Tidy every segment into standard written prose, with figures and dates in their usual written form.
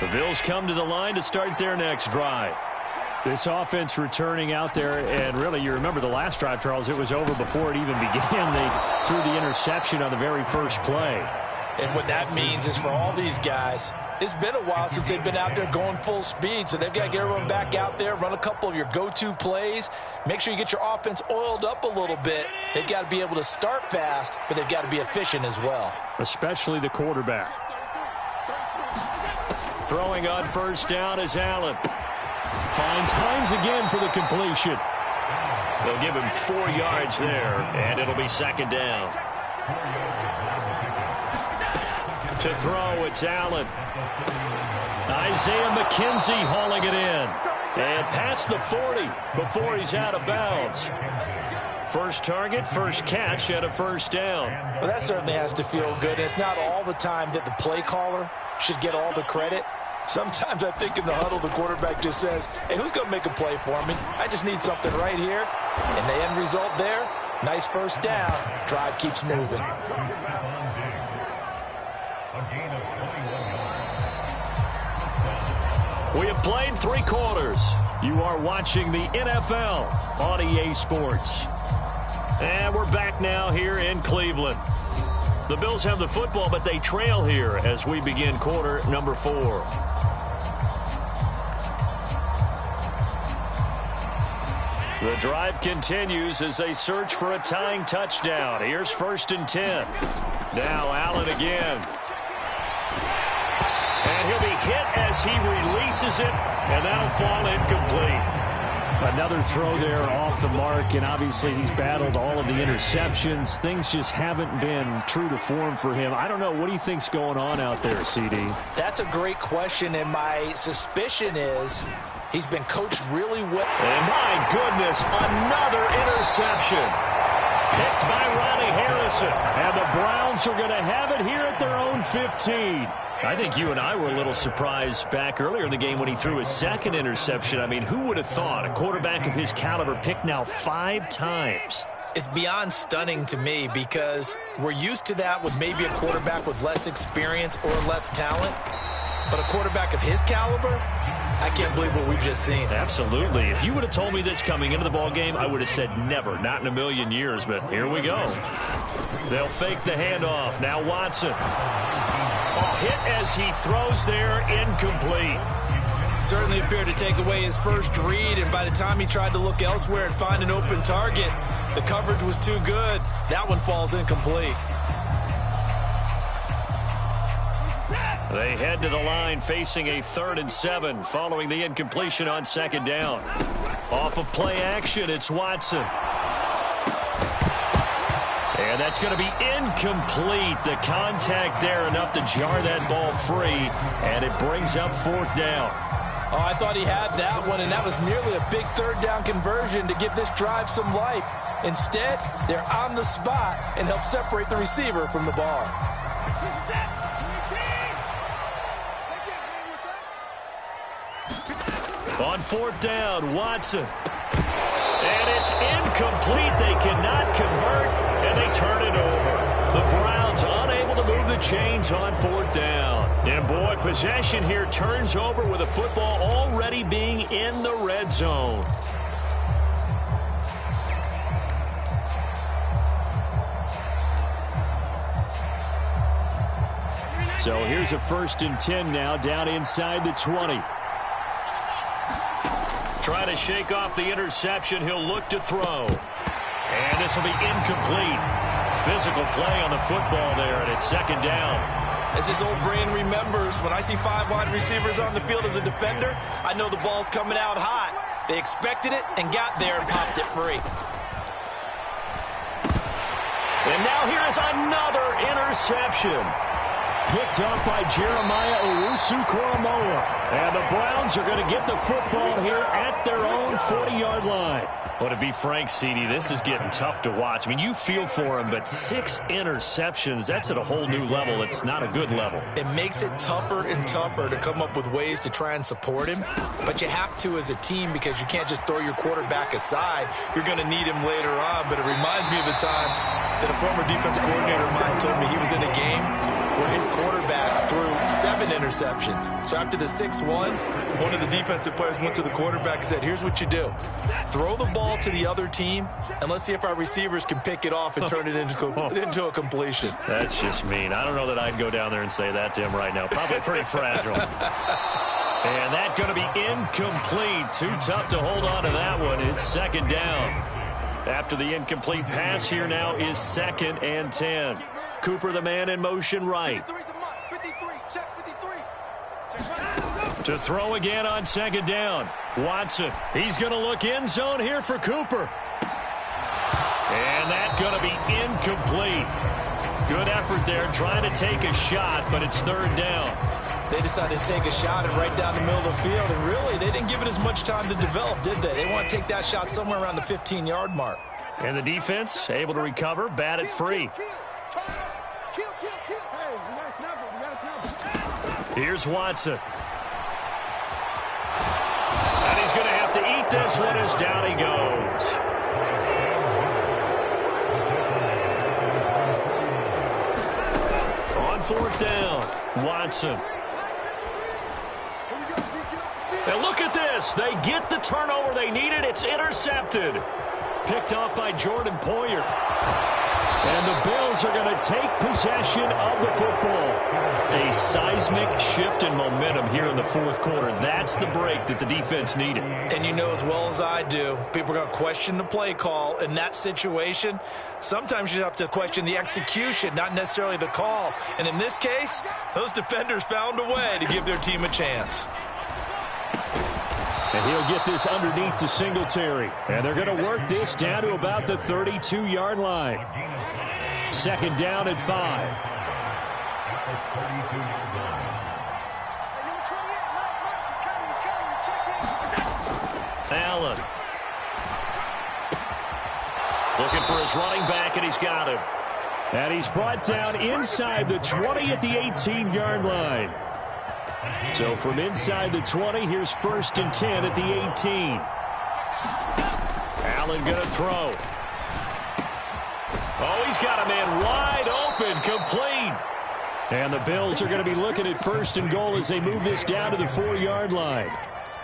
The Bills come to the line to start their next drive. This offense returning out there, and really, you remember the last drive, Charles, it was over before it even began. They threw the interception on the very first play. And what that means is for all these guys, it's been a while since they've been out there going full speed, so they've got to get everyone back out there, run a couple of your go-to plays, make sure you get your offense oiled up a little bit. They've got to be able to start fast, but they've got to be efficient as well. Especially the quarterback. Throwing on first down is Allen. Finds Hines again for the completion. They'll give him 4 yards there, and it'll be second down. To throw, it's Allen. Isaiah McKenzie hauling it in. And past the 40 before he's out of bounds. First target, first catch, and a first down. Well, that certainly has to feel good. It's not all the time that the play caller should get all the credit. Sometimes I think in the huddle, the quarterback just says, hey, who's going to make a play for me? I just need something right here. And the end result there, nice first down. Drive keeps moving. We have played 3 quarters. You are watching the NFL on EA Sports. And we're back now here in Cleveland. The Bills have the football, but they trail here as we begin quarter number 4. The drive continues as they search for a tying touchdown. Here's first and 10. Now Allen again. And he'll be hit as he releases it, and that'll fall incomplete. Another throw there off the mark, and obviously he's battled all of the interceptions. Things just haven't been true to form for him. I don't know. What do you think's going on out there, CD? That's a great question, and my suspicion is he's been coached really well. And my goodness, another interception. Picked by Ronnie Harrison. And the Browns are going to have it here at their own 15. I think you and I were a little surprised back earlier in the game when he threw his second interception. I mean, who would have thought a quarterback of his caliber picked now 5 times? It's beyond stunning to me because we're used to that with maybe a quarterback with less experience or less talent. But a quarterback of his caliber, I can't believe what we've just seen. Absolutely. If you would have told me this coming into the ball game, I would have said never, not in a million years. But here we go. They'll fake the handoff. Now Watson. Hit as he throws there, incomplete. Certainly appeared to take away his first read, and by the time he tried to look elsewhere and find an open target, the coverage was too good. That one falls incomplete. They head to the line facing a 3rd and 7 following the incompletion on second down. Off of play action, it's Watson. And that's going to be incomplete. The contact there enough to jar that ball free, and it brings up 4th down. Oh, I thought he had that one, and that was nearly a big 3rd down conversion to give this drive some life. Instead, they're on the spot and help separate the receiver from the ball. On 4th down, Watson. And it's incomplete. They cannot convert, and they turn it over. The Browns unable to move the chains on 4th down. And, boy, possession here turns over with the football already being in the red zone. So here's a 1st and 10 now down inside the 20. Trying to shake off the interception. He'll look to throw. And this will be incomplete. Physical play on the football there, and it's second down. As his old brain remembers, when I see 5 wide receivers on the field as a defender, I know the ball's coming out hot. They expected it and got there and popped it free. And now here's another interception. Picked up by Jeremiah Owusu-Koramoah. And the Browns are going to get the football here at their own 40-yard line. Well, to be frank, CD, this is getting tough to watch. I mean, you feel for him, but 6 interceptions, that's at a whole new level. It's not a good level. It makes it tougher and tougher to come up with ways to try and support him. But you have to as a team because you can't just throw your quarterback aside. You're going to need him later on. But it reminds me of the time that a former defense coordinator of mine told me he was in a game where his quarterback threw 7 interceptions. So after the 6-1, one of the defensive players went to the quarterback and said, here's what you do. Throw the ball to the other team, and let's see if our receivers can pick it off and turn it into a completion. That's just mean. I don't know that I'd go down there and say that to him right now. Probably pretty fragile. And that's going to be incomplete. Too tough to hold on to that one. It's second down. After the incomplete pass, here now is 2nd and 10. Cooper, the man in motion right. To throw again on 2nd down. Watson, he's going to look end zone here for Cooper. And that's going to be incomplete. Good effort there trying to take a shot, but it's 3rd down. They decided to take a shot and right down the middle of the field, and really, they didn't give it as much time to develop, did they? They want to take that shot somewhere around the 15-yard mark. And the defense able to recover, bat it free. Here's Watson. And he's going to have to eat this one as down he goes. On 4th down, Watson. And look at this. They get the turnover they needed. It's intercepted. Picked off by Jordan Poyer. And the Bills are going to take possession of the football. A seismic shift in momentum here in the 4th quarter. That's the break that the defense needed. And you know as well as I do, people are going to question the play call in that situation. Sometimes you have to question the execution, not necessarily the call. And in this case, those defenders found a way to give their team a chance. And he'll get this underneath to Singletary. And they're going to work this down to about the 32-yard line. 2nd down at 5. Allen. Looking for his running back, and he's got him. And he's brought down inside the 20 at the 18-yard line. So from inside the 20, here's 1st and 10 at the 18. Allen going to throw. Oh, he's got a man wide open, complete. And the Bills are going to be looking at 1st and goal as they move this down to the 4-yard line.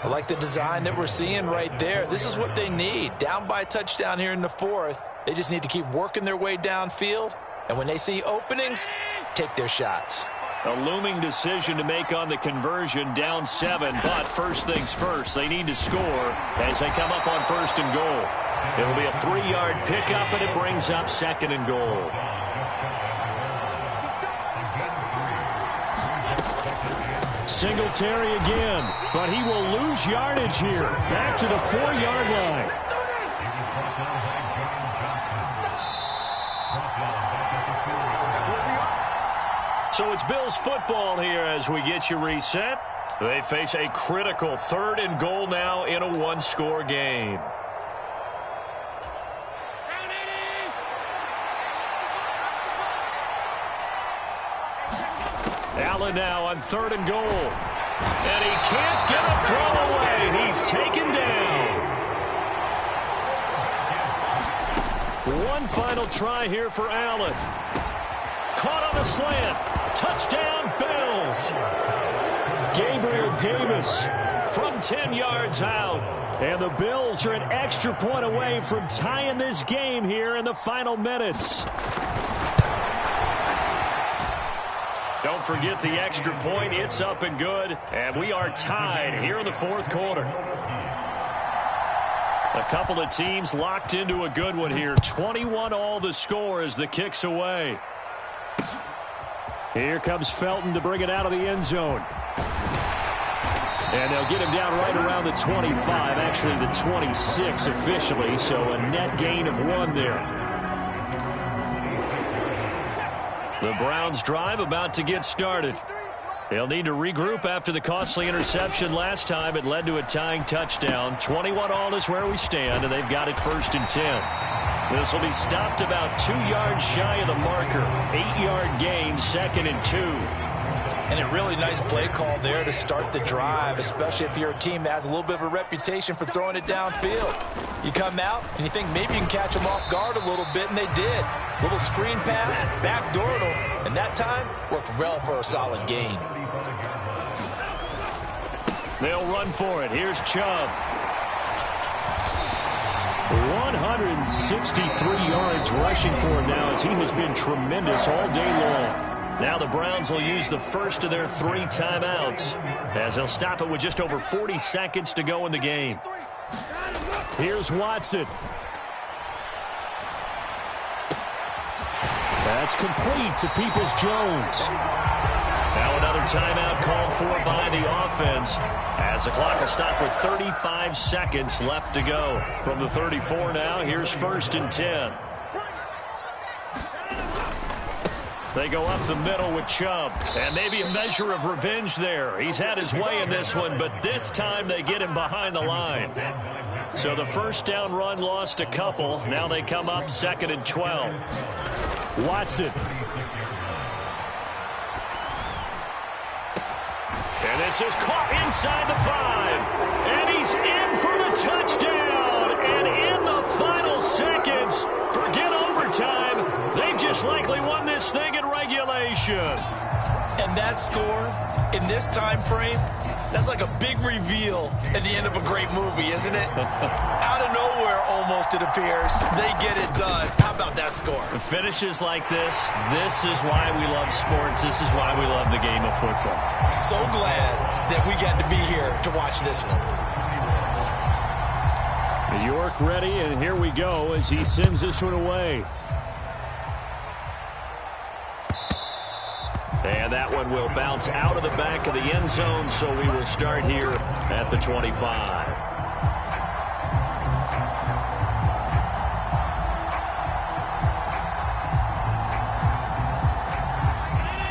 I like the design that we're seeing right there. This is what they need. Down by a touchdown here in the 4th. They just need to keep working their way downfield. And when they see openings, take their shots. A looming decision to make on the conversion, down 7, but first things first, they need to score as they come up on 1st and goal. It'll be a 3-yard pickup, and it brings up 2nd and goal. Singletary again, but he will lose yardage here. Back to the 4-yard line. So it's Bills football here as we get you reset. They face a critical 3rd and goal now in a 1-score game. Allen now on 3rd and goal. And he can't get a throw away. He's taken down. One final try here for Allen. Caught on the slant. Touchdown, Bills. Gabriel Davis from 10 yards out. And the Bills are an extra point away from tying this game here in the final minutes. Don't forget the extra point. It's up and good. And we are tied here in the 4th quarter. A couple of teams locked into a good one here. 21 all the score as the kick's away. Here comes Felton to bring it out of the end zone. And they'll get him down right around the 25, actually the 26 officially, so a net gain of 1 there. The Browns drive about to get started. They'll need to regroup after the costly interception last time. It led to a tying touchdown. 21 all is where we stand, and they've got it 1st and 10. This will be stopped about 2 yards shy of the marker. 8-yard gain, 2nd and 2. And a really nice play call there to start the drive, especially if you're a team that has a little bit of a reputation for throwing it downfield. You come out and you think maybe you can catch them off guard a little bit, and they did. Little screen pass, backdoored him, and that time worked well for a solid gain. They'll run for it. Here's Chubb. 163 yards rushing for him now, as he has been tremendous all day long. Now the Browns will use the first of their 3 timeouts, as they'll stop it with just over 40 seconds to go in the game. Here's Watson. That's complete to Peoples-Jones. Now another timeout called for by the offense, as the clock will stop with 35 seconds left to go. From the 34 now, here's 1st and 10. They go up the middle with Chubb, and maybe a measure of revenge there. He's had his way in this one, but this time they get him behind the line. So the first down run lost a couple. Now they come up 2nd and 12. Watson. And this is caught inside the 5. And he's in for the touchdown. And in the final seconds, forget overtime, they've just likely won this thing in regulation. And that score, in this time frame, that's like a big reveal at the end of a great movie, isn't it? Out of nowhere, almost, it appears, they get it done. How about that score? Finishes like this is why we love sports. This is why we love the game of football. So glad that we got to be here to watch this one. York ready, and here we go as he sends this one away. And that one will bounce out of the back of the end zone, so we will start here at the 25.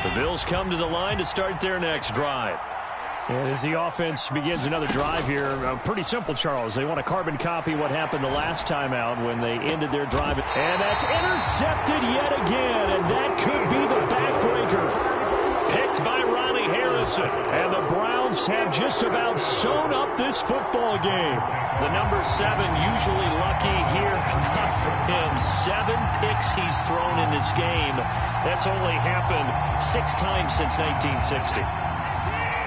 The Bills come to the line to start their next drive. And as the offense begins another drive here, pretty simple, Charles. They want to carbon copy what happened the last time out when they ended their drive. And that's intercepted yet again, and that could be the backbreaker. Picked by Ronnie Harrison. And the Browns have just about sewn up this football game. The number 7 usually lucky here. Not for him. 7 picks he's thrown in this game. That's only happened 6 times since 1960.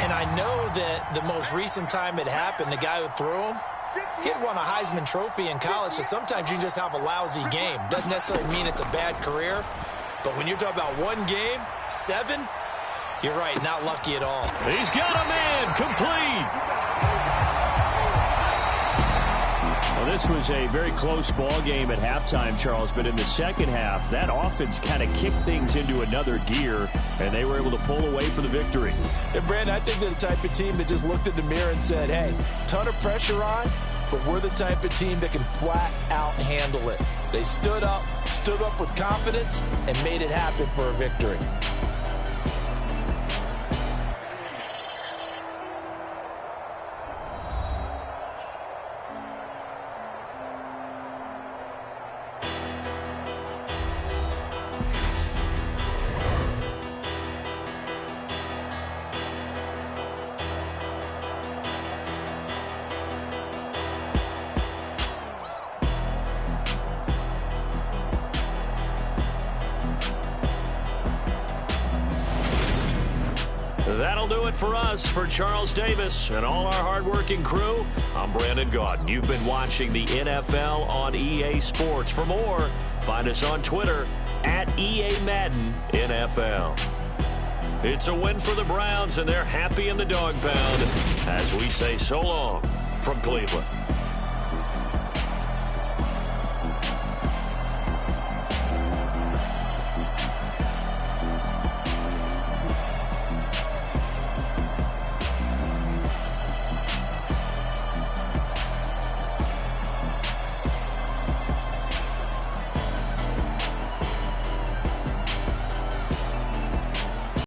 And I know that the most recent time it happened, the guy who threw him, he had won a Heisman Trophy in college, so sometimes you just have a lousy game. Doesn't necessarily mean it's a bad career, but when you're talking about one game, 7, you're right, not lucky at all. He's got a man, complete. Well, this was a very close ball game at halftime, Charles, but in the second half, that offense kind of kicked things into another gear, and they were able to pull away for the victory. And, Brandon, I think they're the type of team that just looked in the mirror and said, hey, ton of pressure on, but we're the type of team that can flat out handle it. They stood up with confidence, and made it happen for a victory. That'll do it for us. For Charles Davis and all our hardworking crew, I'm Brandon Gaudin. You've been watching the NFL on EA Sports. For more, find us on Twitter at EA Madden NFL. It's a win for the Browns, and they're happy in the dog pound as we say so long from Cleveland.